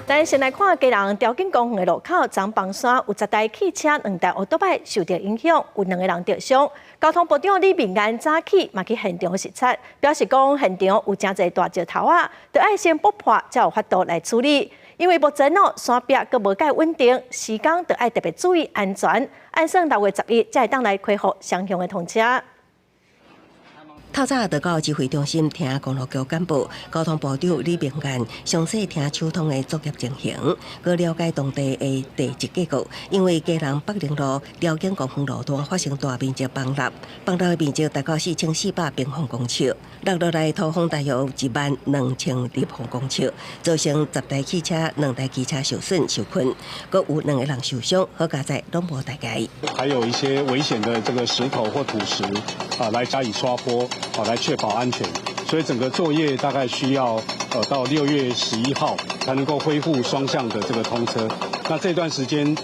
咱先来看基隆条景公园的路口张棒山有10台汽车、2台乌托邦受到影响，有2个人受伤。交通部长李明安早起嘛去现场视察，表示讲现场有真侪大石头啊，得爱先补破才有法度来处理。因为目前山壁阁无介稳定，施工得爱特别注意安全。按算6月11才会当来恢复双向的通车。 透早就到指挥中心听公路局干部、交通部长李明安详细听秋通的作业情形，去了解当地的地质结构。因为基隆北陵路条景公园路段发生大面积崩塌，崩塌的面积达到4400平方公尺，落落来土方大约12000立方公尺，造成10台汽车、2台机车受损受困，阁有2个人受伤，好加在拢无大碍。还有一些危险的这个石头或土石来加以刷坡。 好，来确保安全，所以整个作业大概需要到6月11号才能够恢复双向的这个通车。那这段时间，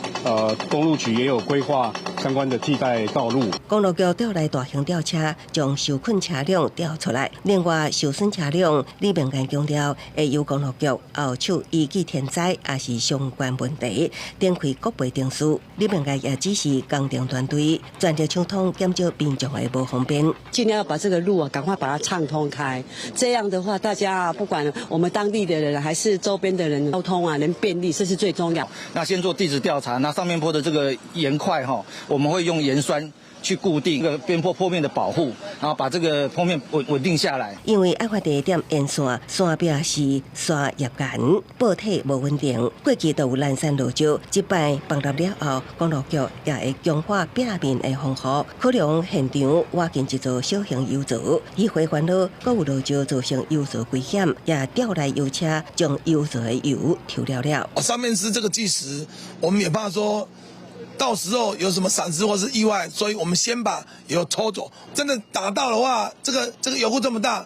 公路局也有规划相关的替代道路。公路局调来大型吊车，将受困车辆吊出来。另外，受损车辆，李明安强调，会由公路局后手依据天灾也是相关问题，展开各备定数。李明安也指示工程团队全力抢通，减少民众的不方便。尽量要把这个路赶快把它畅通开。这样的话，大家不管我们当地的人还是周边的人，交通能便利，这是最重要。那先做地质调查，那上面坡的这个岩块我们会用盐酸去固定这个边坡面的保护，然后把这个坡面稳定下来。因为案发地点沿线山壁是山叶岩，坡体无稳定，过去都有烂山落石。这摆崩塌了后，公路局也会强化壁面的防护，可能现场挖进一座小型油槽，以回烦恼各有落石造成油槽危险，也调来油车将油槽的油抽了。上面是这个计时，我们也怕说。 到时候有什么闪失或是意外，所以我们先把油抽走。真的打到的话，这个油库这么大，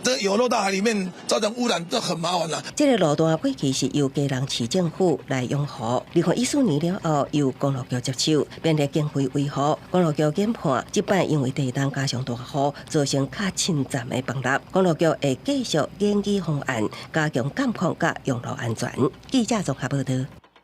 这个油落到海里面，造成污染，这很麻烦了。这个路段过去是由基隆市政府来养护，2014年了后由公路局接手，并且经费维护。公路局研判，这摆因为地动加上大雨，造成较侵占的崩塌，公路局会继续研究方案，加强监控甲用路安全。记者综合报道。